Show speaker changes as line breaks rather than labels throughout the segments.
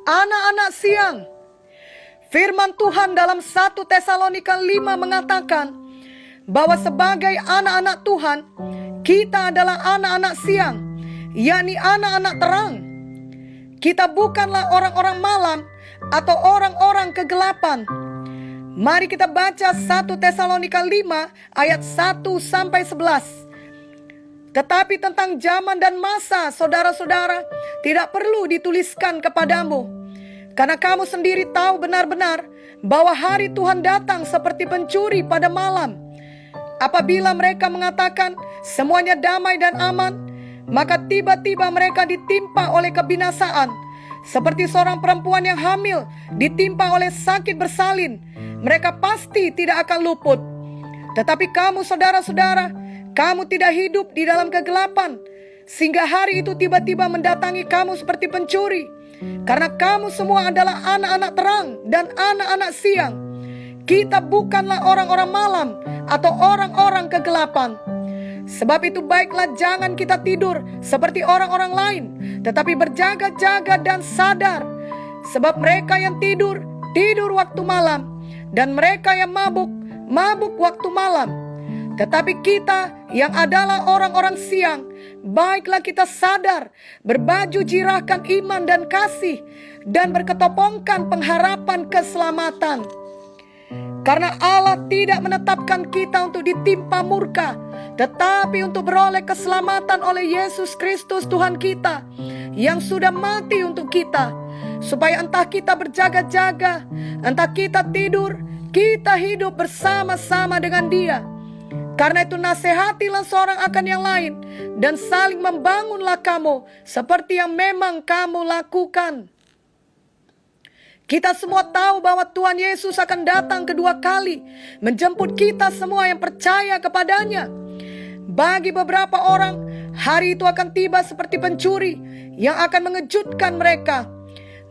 anak-anak siang. Firman Tuhan dalam 1 Tesalonika 5 mengatakan bahwa sebagai anak-anak Tuhan, kita adalah anak-anak siang, yakni anak-anak terang. Kita bukanlah orang-orang malam atau orang-orang kegelapan. Mari kita baca 1 Tesalonika 5 ayat 1 sampai 11. Tetapi tentang zaman dan masa, saudara-saudara, tidak perlu dituliskan kepadamu. Karena kamu sendiri tahu benar-benar bahwa hari Tuhan datang seperti pencuri pada malam. Apabila mereka mengatakan semuanya damai dan aman, maka tiba-tiba mereka ditimpa oleh kebinasaan. Seperti seorang perempuan yang hamil ditimpa oleh sakit bersalin, mereka pasti tidak akan luput. Tetapi kamu, saudara-saudara, kamu tidak hidup di dalam kegelapan, sehingga hari itu tiba-tiba mendatangi kamu seperti pencuri. Karena kamu semua adalah anak-anak terang dan anak-anak siang. Kita bukanlah orang-orang malam atau orang-orang kegelapan. Sebab itu baiklah jangan kita tidur seperti orang-orang lain, tetapi berjaga-jaga dan sadar. Sebab mereka yang tidur, tidur waktu malam, dan mereka yang mabuk, mabuk waktu malam. Tetapi kita yang adalah orang-orang siang, baiklah kita sadar, berbaju jirahkan iman dan kasih, dan berketopongkan pengharapan keselamatan. Karena Allah tidak menetapkan kita untuk ditimpa murka, tetapi untuk beroleh keselamatan oleh Yesus Kristus Tuhan kita, yang sudah mati untuk kita, supaya entah kita berjaga-jaga, entah kita tidur, kita hidup bersama-sama dengan Dia. Karena itu nasihatilah seorang akan yang lain, dan saling membangunlah kamu, seperti yang memang kamu lakukan. Kita semua tahu bahwa Tuhan Yesus akan datang kedua kali, menjemput kita semua yang percaya kepadanya. Bagi beberapa orang, hari itu akan tiba seperti pencuri, yang akan mengejutkan mereka.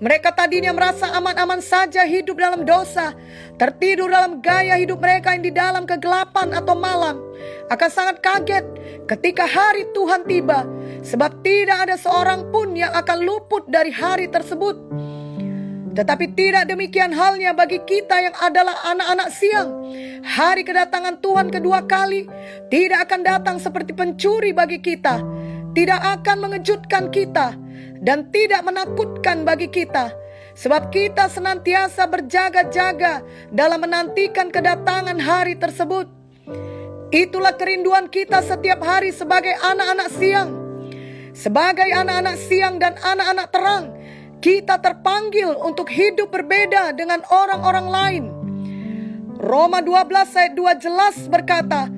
Mereka tadinya merasa aman-aman saja hidup dalam dosa, tertidur dalam gaya hidup mereka yang di dalam kegelapan atau malam, akan sangat kaget ketika hari Tuhan tiba, sebab tidak ada seorang pun yang akan luput dari hari tersebut. Tetapi tidak demikian halnya bagi kita yang adalah anak-anak siang. Hari kedatangan Tuhan kedua kali tidak akan datang seperti pencuri bagi kita, tidak akan mengejutkan kita, dan tidak menakutkan bagi kita. Sebab kita senantiasa berjaga-jaga dalam menantikan kedatangan hari tersebut. Itulah kerinduan kita setiap hari sebagai anak-anak siang. Sebagai anak-anak siang dan anak-anak terang, kita terpanggil untuk hidup berbeda dengan orang-orang lain. Roma 12 ayat 2 jelas berkata,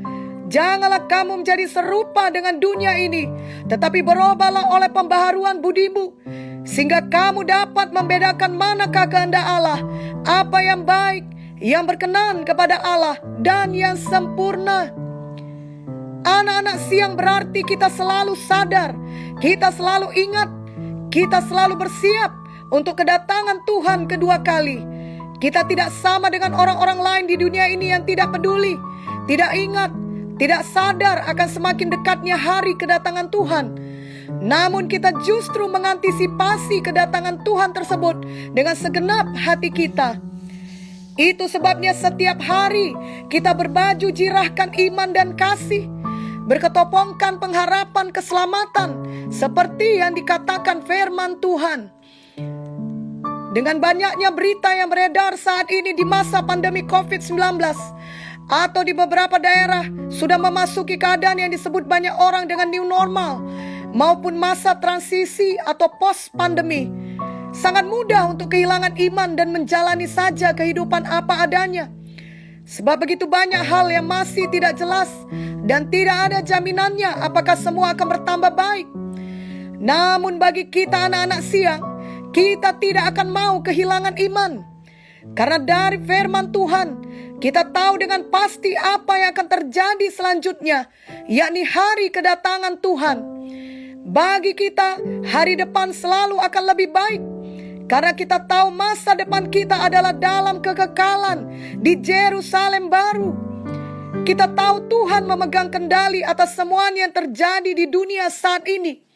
janganlah kamu menjadi serupa dengan dunia ini, tetapi berubahlah oleh pembaharuan budimu, sehingga kamu dapat membedakan manakah kehendak Allah, apa yang baik, yang berkenan kepada Allah, dan yang sempurna. Anak-anak siang berarti kita selalu sadar, kita selalu ingat, kita selalu bersiap untuk kedatangan Tuhan kedua kali. Kita tidak sama dengan orang-orang lain di dunia ini yang tidak peduli, tidak ingat, tidak sadar akan semakin dekatnya hari kedatangan Tuhan. Namun kita justru mengantisipasi kedatangan Tuhan tersebut dengan segenap hati kita. Itu sebabnya setiap hari kita berbaju jirahkan iman dan kasih, berketopongkan pengharapan keselamatan, seperti yang dikatakan firman Tuhan. Dengan banyaknya berita yang beredar saat ini di masa pandemi COVID-19, atau di beberapa daerah sudah memasuki keadaan yang disebut banyak orang dengan new normal, maupun masa transisi atau post pandemi, sangat mudah untuk kehilangan iman dan menjalani saja kehidupan apa adanya. Sebab begitu banyak hal yang masih tidak jelas, dan tidak ada jaminannya apakah semua akan bertambah baik. Namun bagi kita anak-anak siang, kita tidak akan mau kehilangan iman. Karena dari firman Tuhan, kita tahu dengan pasti apa yang akan terjadi selanjutnya, yakni hari kedatangan Tuhan. Bagi kita, hari depan selalu akan lebih baik, karena kita tahu masa depan kita adalah dalam kekekalan di Yerusalem baru. Kita tahu Tuhan memegang kendali atas semuanya yang terjadi di dunia saat ini.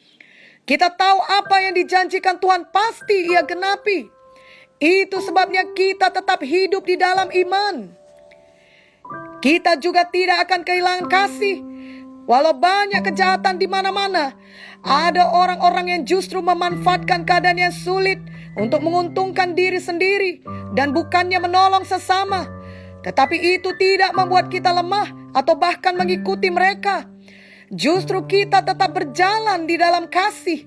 Kita tahu apa yang dijanjikan Tuhan pasti Ia genapi. Itu sebabnya kita tetap hidup di dalam iman. Kita juga tidak akan kehilangan kasih. Walau banyak kejahatan di mana-mana, ada orang-orang yang justru memanfaatkan keadaan yang sulit untuk menguntungkan diri sendiri dan bukannya menolong sesama. Tetapi itu tidak membuat kita lemah atau bahkan mengikuti mereka. Justru kita tetap berjalan di dalam kasih.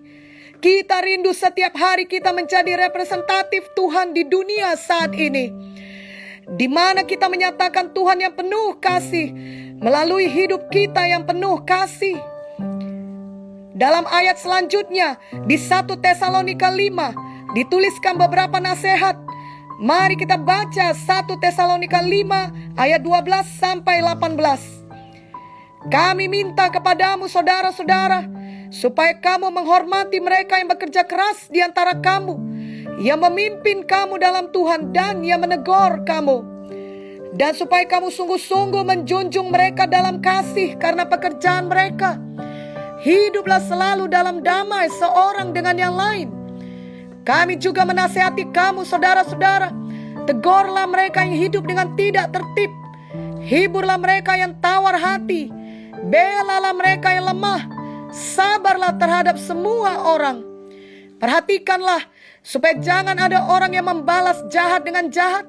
Kita rindu setiap hari kita menjadi representatif Tuhan di dunia saat ini, di mana kita menyatakan Tuhan yang penuh kasih melalui hidup kita yang penuh kasih. Dalam ayat selanjutnya di 1 Tesalonika 5 dituliskan beberapa nasihat. Mari kita baca 1 Tesalonika 5 ayat 12 sampai 18. Kami minta kepadamu saudara-saudara, supaya kamu menghormati mereka yang bekerja keras di antara kamu, yang memimpin kamu dalam Tuhan dan yang menegur kamu. Dan supaya kamu sungguh-sungguh menjunjung mereka dalam kasih karena pekerjaan mereka. Hiduplah selalu dalam damai seorang dengan yang lain. Kami juga menasihati kamu saudara-saudara, tegurlah mereka yang hidup dengan tidak tertib. Hiburlah mereka yang tawar hati. Belalah mereka yang lemah. Sabarlah terhadap semua orang. Perhatikanlah supaya jangan ada orang yang membalas jahat dengan jahat,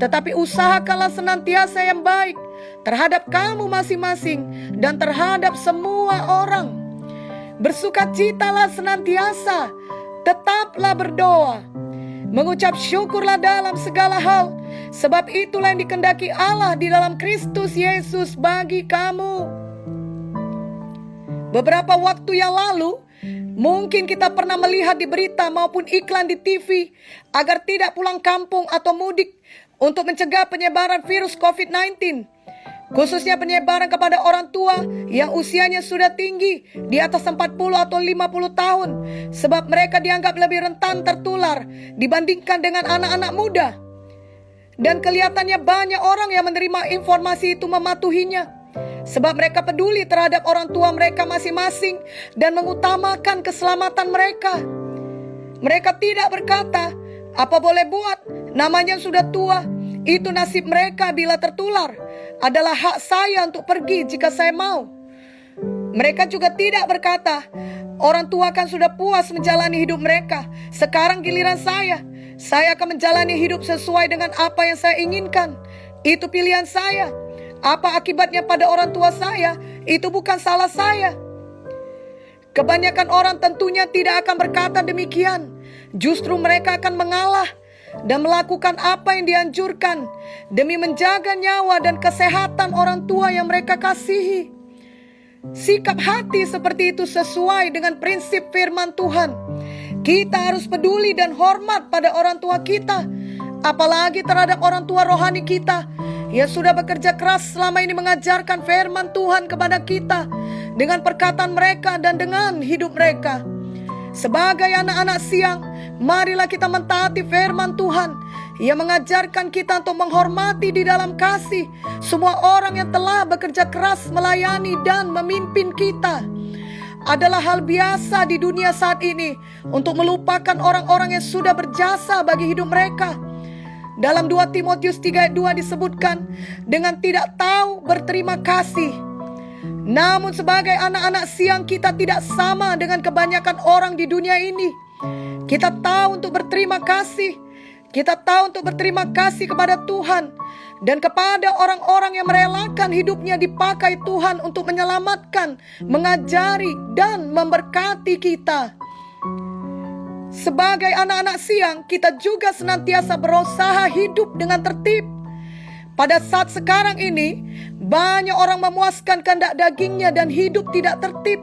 tetapi usahakanlah senantiasa yang baik terhadap kamu masing-masing dan terhadap semua orang. Bersukacitalah senantiasa, tetaplah berdoa. Mengucap syukurlah dalam segala hal, sebab itulah yang dikehendaki Allah di dalam Kristus Yesus bagi kamu. Beberapa waktu yang lalu, mungkin kita pernah melihat di berita maupun iklan di TV agar tidak pulang kampung atau mudik untuk mencegah penyebaran virus COVID-19. Khususnya penyebaran kepada orang tua yang usianya sudah tinggi di atas 40 atau 50 tahun. Sebab mereka dianggap lebih rentan tertular dibandingkan dengan anak-anak muda. Dan kelihatannya banyak orang yang menerima informasi itu mematuhinya. Sebab mereka peduli terhadap orang tua mereka masing-masing dan mengutamakan keselamatan mereka. Mereka tidak berkata, apa boleh buat, namanya sudah tua, itu nasib mereka bila tertular. Adalah hak saya untuk pergi jika saya mau. Mereka juga tidak berkata, orang tua kan sudah puas menjalani hidup mereka, sekarang giliran saya akan menjalani hidup sesuai dengan apa yang saya inginkan. Itu pilihan saya. Apa akibatnya pada orang tua saya, itu bukan salah saya. Kebanyakan orang tentunya tidak akan berkata demikian. Justru mereka akan mengalah dan melakukan apa yang dianjurkan demi menjaga nyawa dan kesehatan orang tua yang mereka kasihi. Sikap hati seperti itu sesuai dengan prinsip firman Tuhan. Kita harus peduli dan hormat pada orang tua kita, apalagi terhadap orang tua rohani kita yang sudah bekerja keras selama ini mengajarkan firman Tuhan kepada kita dengan perkataan mereka dan dengan hidup mereka. Sebagai anak-anak siang, marilah kita mentaati firman Tuhan yang mengajarkan kita untuk menghormati di dalam kasih semua orang yang telah bekerja keras melayani dan memimpin kita. Adalah hal biasa di dunia saat ini untuk melupakan orang-orang yang sudah berjasa bagi hidup mereka. Dalam 2 Timotius 3 ayat 2 disebutkan, dengan tidak tahu berterima kasih. Namun sebagai anak-anak siang kita tidak sama dengan kebanyakan orang di dunia ini. Kita tahu untuk berterima kasih. Kita tahu untuk berterima kasih kepada Tuhan dan kepada orang-orang yang merelakan hidupnya dipakai Tuhan untuk menyelamatkan, mengajari, dan memberkati kita. Sebagai anak-anak siang, kita juga senantiasa berusaha hidup dengan tertib. Pada saat sekarang ini, banyak orang memuaskan kehendak dagingnya dan hidup tidak tertib.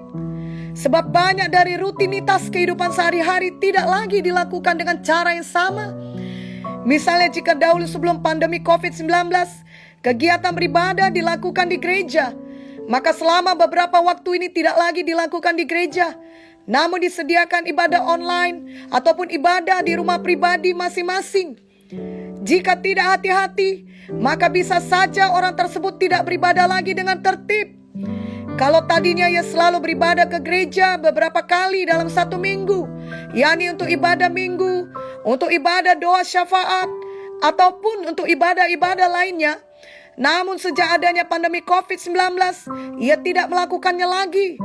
Sebab banyak dari rutinitas kehidupan sehari-hari tidak lagi dilakukan dengan cara yang sama. Misalnya jika dahulu sebelum pandemi COVID-19, kegiatan beribadah dilakukan di gereja, maka selama beberapa waktu ini tidak lagi dilakukan di gereja, namun disediakan ibadah online ataupun ibadah di rumah pribadi masing-masing. Jika tidak hati-hati, maka bisa saja orang tersebut tidak beribadah lagi dengan tertib. Kalau tadinya ia selalu beribadah ke gereja beberapa kali dalam satu minggu, yakni untuk ibadah minggu, untuk ibadah doa syafaat, ataupun untuk ibadah-ibadah lainnya, namun sejak adanya pandemi COVID-19, ia tidak melakukannya lagi.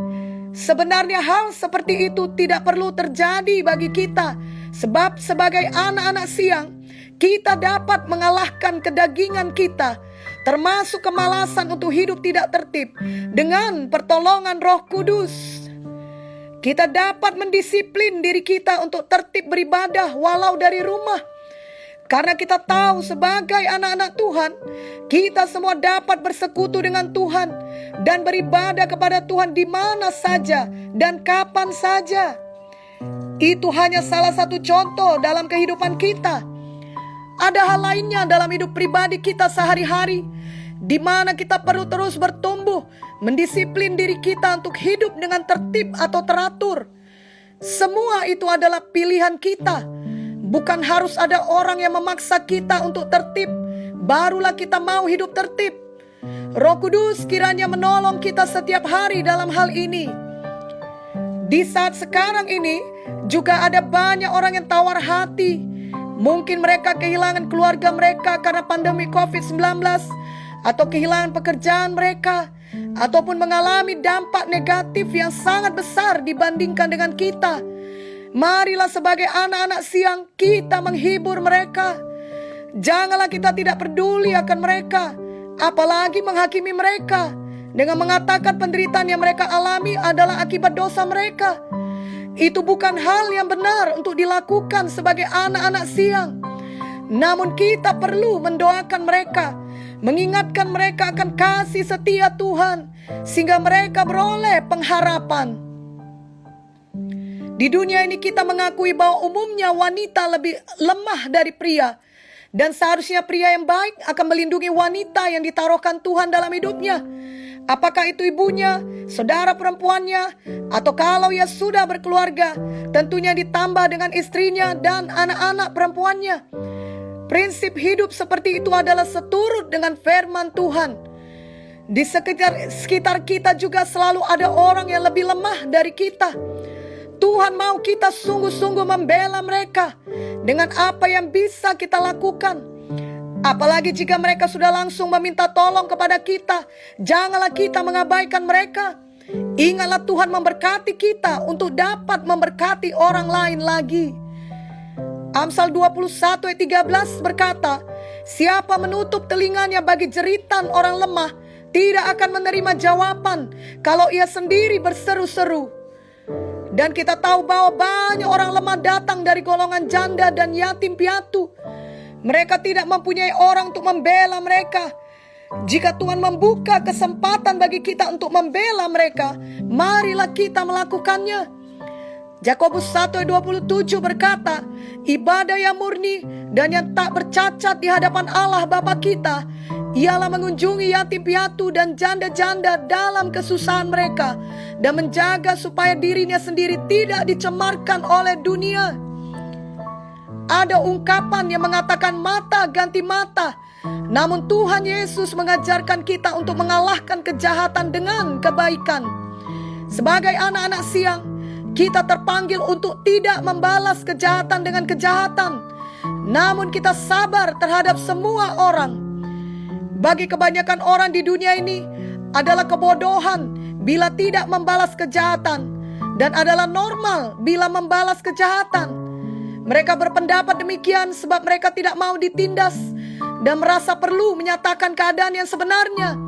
Sebenarnya hal seperti itu tidak perlu terjadi bagi kita, sebab sebagai anak-anak siang, kita dapat mengalahkan kedagingan kita, termasuk kemalasan untuk hidup tidak tertib, dengan pertolongan Roh Kudus. Kita dapat mendisiplin diri kita untuk tertib beribadah walau dari rumah. Karena kita tahu sebagai anak-anak Tuhan, kita semua dapat bersekutu dengan Tuhan dan beribadah kepada Tuhan di mana saja dan kapan saja. Itu hanya salah satu contoh dalam kehidupan kita. Ada hal lainnya dalam hidup pribadi kita sehari-hari, di mana kita perlu terus bertumbuh, mendisiplin diri kita untuk hidup dengan tertib atau teratur. Semua itu adalah pilihan kita. Bukan harus ada orang yang memaksa kita untuk tertib, barulah kita mau hidup tertib. Roh Kudus kiranya menolong kita setiap hari dalam hal ini. Di saat sekarang ini, juga ada banyak orang yang tawar hati. Mungkin mereka kehilangan keluarga mereka karena pandemi COVID-19, atau kehilangan pekerjaan mereka, ataupun mengalami dampak negatif yang sangat besar dibandingkan dengan kita. Marilah sebagai anak-anak siang kita menghibur mereka. Janganlah kita tidak peduli akan mereka, apalagi menghakimi mereka dengan mengatakan penderitaan yang mereka alami adalah akibat dosa mereka. Itu bukan hal yang benar untuk dilakukan sebagai anak-anak siang. Namun kita perlu mendoakan mereka, mengingatkan mereka akan kasih setia Tuhan, sehingga mereka beroleh pengharapan. Di dunia ini kita mengakui bahwa umumnya wanita lebih lemah dari pria. Dan seharusnya pria yang baik akan melindungi wanita yang ditaruhkan Tuhan dalam hidupnya. Apakah itu ibunya, saudara perempuannya, atau kalau ia sudah berkeluarga, tentunya ditambah dengan istrinya dan anak-anak perempuannya. Prinsip hidup seperti itu adalah seturut dengan firman Tuhan. Di sekitar kita juga selalu ada orang yang lebih lemah dari kita. Tuhan mau kita sungguh-sungguh membela mereka dengan apa yang bisa kita lakukan. Apalagi jika mereka sudah langsung meminta tolong kepada kita, janganlah kita mengabaikan mereka. Ingatlah Tuhan memberkati kita untuk dapat memberkati orang lain lagi. Amsal 21 ayat 13 berkata, siapa menutup telinganya bagi jeritan orang lemah, tidak akan menerima jawaban kalau ia sendiri berseru-seru. Dan kita tahu bahwa banyak orang lemah datang dari golongan janda dan yatim piatu. Mereka tidak mempunyai orang untuk membela mereka. Jika Tuhan membuka kesempatan bagi kita untuk membela mereka, marilah kita melakukannya. Yakobus 1 ayat 27 berkata, ibadah yang murni dan yang tak bercacat di hadapan Allah Bapa kita ialah mengunjungi yatim piatu dan janda-janda dalam kesusahan mereka dan menjaga supaya dirinya sendiri tidak dicemarkan oleh dunia. Ada ungkapan yang mengatakan mata ganti mata, namun Tuhan Yesus mengajarkan kita untuk mengalahkan kejahatan dengan kebaikan. Sebagai anak-anak siang, kita terpanggil untuk tidak membalas kejahatan dengan kejahatan, namun kita sabar terhadap semua orang. Bagi kebanyakan orang di dunia ini adalah kebodohan bila tidak membalas kejahatan, dan adalah normal bila membalas kejahatan. Mereka berpendapat demikian sebab mereka tidak mau ditindas dan merasa perlu menyatakan keadaan yang sebenarnya.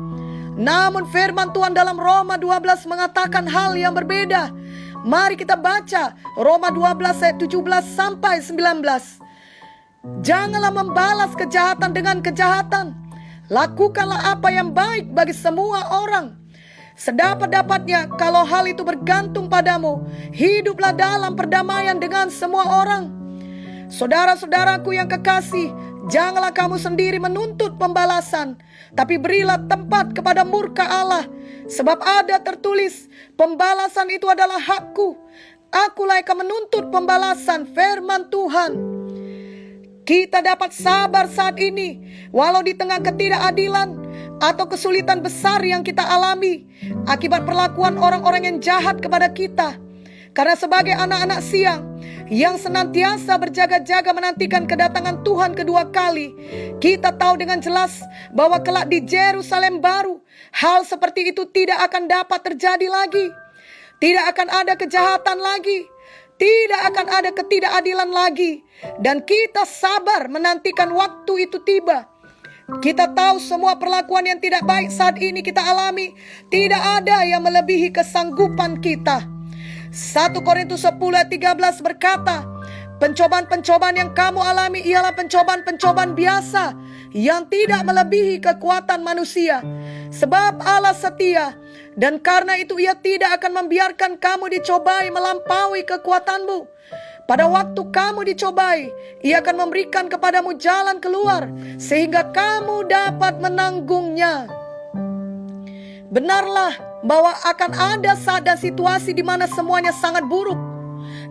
Namun firman Tuhan dalam Roma 12 mengatakan hal yang berbeda. Mari kita baca Roma 12 ayat 17 sampai 19. Janganlah membalas kejahatan dengan kejahatan. Lakukanlah apa yang baik bagi semua orang. Sedapat-dapatnya kalau hal itu bergantung padamu, hiduplah dalam perdamaian dengan semua orang. Saudara-saudaraku yang kekasih, janganlah kamu sendiri menuntut pembalasan, tapi berilah tempat kepada murka Allah. Sebab ada tertulis, pembalasan itu adalah hakku. Akulah yang akan menuntut pembalasan, firman Tuhan. Kita dapat sabar saat ini, walau di tengah ketidakadilan, atau kesulitan besar yang kita alami akibat perlakuan orang-orang yang jahat kepada kita. Karena sebagai anak-anak siang yang senantiasa berjaga-jaga menantikan kedatangan Tuhan kedua kali, kita tahu dengan jelas bahwa kelak di Yerusalem baru, hal seperti itu tidak akan dapat terjadi lagi. Tidak akan ada kejahatan lagi, tidak akan ada ketidakadilan lagi, dan kita sabar menantikan waktu itu tiba. Kita tahu semua perlakuan yang tidak baik saat ini kita alami, tidak ada yang melebihi kesanggupan kita. 1 Korintus 10 ayat 13 berkata, pencobaan-pencobaan yang kamu alami ialah pencobaan-pencobaan biasa yang tidak melebihi kekuatan manusia. Sebab Allah setia, dan karena itu Ia tidak akan membiarkan kamu dicobai melampaui kekuatanmu. Pada waktu kamu dicobai, Ia akan memberikan kepadamu jalan keluar, sehingga kamu dapat menanggungnya. Benarlah bahwa akan ada saat dan situasi di mana semuanya sangat buruk,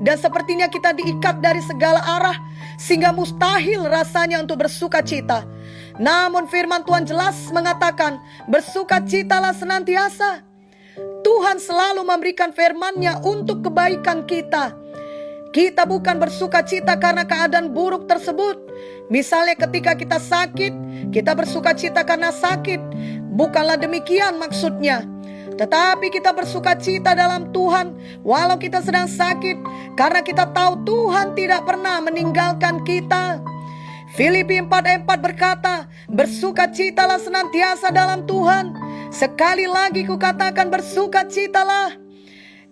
dan sepertinya kita diikat dari segala arah, sehingga mustahil rasanya untuk bersuka cita. Namun firman Tuhan jelas mengatakan, bersukacitalah senantiasa. Tuhan selalu memberikan firman-Nya untuk kebaikan kita. Kita bukan bersuka cita karena keadaan buruk tersebut. Misalnya ketika kita sakit, kita bersuka cita karena sakit. Bukanlah demikian maksudnya. Tetapi kita bersuka cita dalam Tuhan walau kita sedang sakit, karena kita tahu Tuhan tidak pernah meninggalkan kita. Filipi 4 ayat 4 berkata, bersukacitalah senantiasa dalam Tuhan. Sekali lagi kukatakan, bersukacitalah.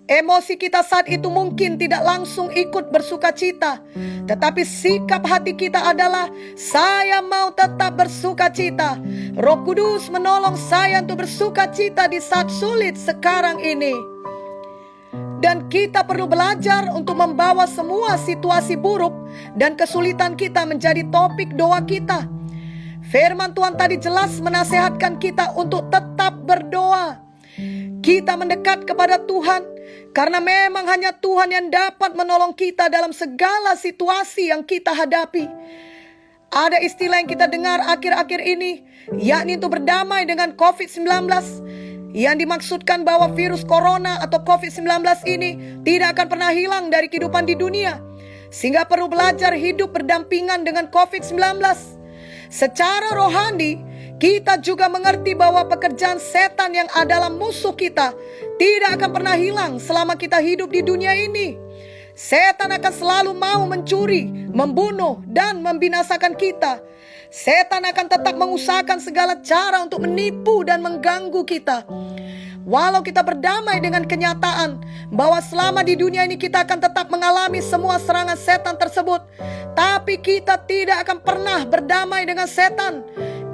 Emosi kita saat itu mungkin tidak langsung ikut bersukacita, tetapi sikap hati kita adalah, saya mau tetap bersukacita. Roh Kudus menolong saya untuk bersukacita di saat sulit sekarang ini. Dan kita perlu belajar untuk membawa semua situasi buruk dan kesulitan kita menjadi topik doa kita. Firman Tuhan tadi jelas menasehatkan kita untuk tetap berdoa. Kita mendekat kepada Tuhan karena memang hanya Tuhan yang dapat menolong kita dalam segala situasi yang kita hadapi. Ada istilah yang kita dengar akhir-akhir ini, yakni untuk berdamai dengan COVID-19. Yang dimaksudkan bahwa virus corona atau COVID-19 ini tidak akan pernah hilang dari kehidupan di dunia, sehingga perlu belajar hidup berdampingan dengan COVID-19. Secara rohani, kita juga mengerti bahwa pekerjaan setan yang adalah musuh kita tidak akan pernah hilang selama kita hidup di dunia ini. Setan akan selalu mau mencuri, membunuh, dan membinasakan kita. Setan akan tetap mengusahakan segala cara untuk menipu dan mengganggu kita. Walau kita berdamai dengan kenyataan bahwa selama di dunia ini kita akan tetap mengalami semua serangan setan tersebut, tapi kita tidak akan pernah berdamai dengan setan.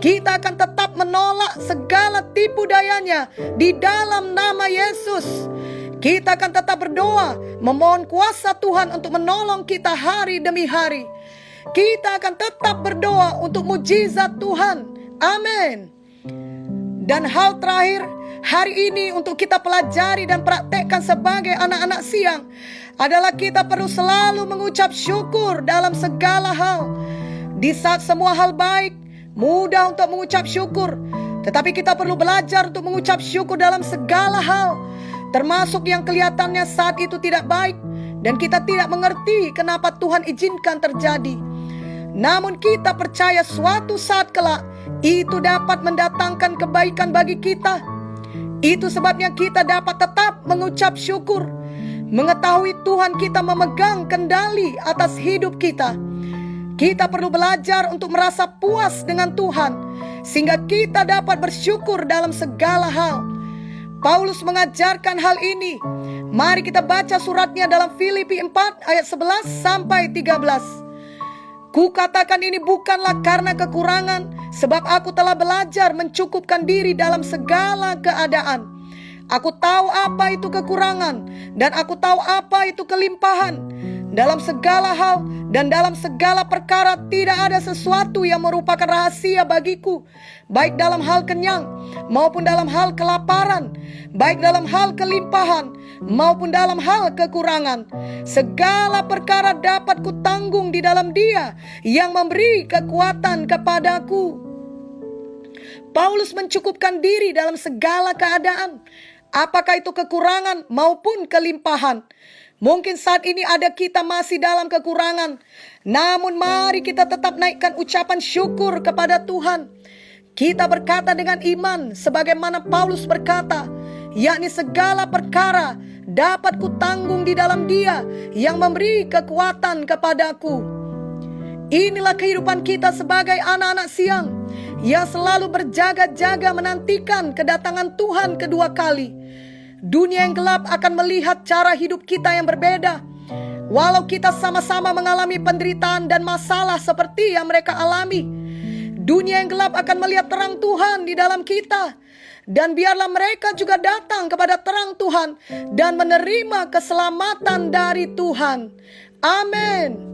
Kita akan tetap menolak segala tipu dayanya di dalam nama Yesus. Kita akan tetap berdoa, memohon kuasa Tuhan untuk menolong kita hari demi hari. Kita akan tetap berdoa untuk mujizat Tuhan. Amin. Dan hal terakhir, hari ini untuk kita pelajari dan praktekkan sebagai anak-anak siang adalah kita perlu selalu mengucap syukur dalam segala hal. Di saat semua hal baik, mudah untuk mengucap syukur. Tetapi kita perlu belajar untuk mengucap syukur dalam segala hal, termasuk yang kelihatannya saat itu tidak baik dan kita tidak mengerti kenapa Tuhan izinkan terjadi. Namun kita percaya suatu saat kelak itu dapat mendatangkan kebaikan bagi kita. Itu sebabnya kita dapat tetap mengucap syukur, mengetahui Tuhan kita memegang kendali atas hidup kita. Kita perlu belajar untuk merasa puas dengan Tuhan, sehingga kita dapat bersyukur dalam segala hal. Paulus mengajarkan hal ini. Mari kita baca suratnya dalam Filipi 4 ayat 11 sampai 13. Kukatakan ini bukanlah karena kekurangan, sebab aku telah belajar mencukupkan diri dalam segala keadaan. Aku tahu apa itu kekurangan, dan aku tahu apa itu kelimpahan. Dalam segala hal dan dalam segala perkara tidak ada sesuatu yang merupakan rahasia bagiku, baik dalam hal kenyang maupun dalam hal kelaparan, baik dalam hal kelimpahan maupun dalam hal kekurangan. Segala perkara dapat kutanggung di dalam Dia yang memberi kekuatan kepadaku. Paulus mencukupkan diri dalam segala keadaan, apakah itu kekurangan maupun kelimpahan. Mungkin saat ini ada kita masih dalam kekurangan, namun mari kita tetap naikkan ucapan syukur kepada Tuhan. Kita berkata dengan iman sebagaimana Paulus berkata, yakni segala perkara dapat kutanggung di dalam Dia yang memberi kekuatan kepadaku. Inilah kehidupan kita sebagai anak-anak siang yang selalu berjaga-jaga menantikan kedatangan Tuhan kedua kali. Dunia yang gelap akan melihat cara hidup kita yang berbeda. Walau kita sama-sama mengalami penderitaan dan masalah seperti yang mereka alami, dunia yang gelap akan melihat terang Tuhan di dalam kita. Dan biarlah mereka juga datang kepada terang Tuhan dan menerima keselamatan dari Tuhan. Amin.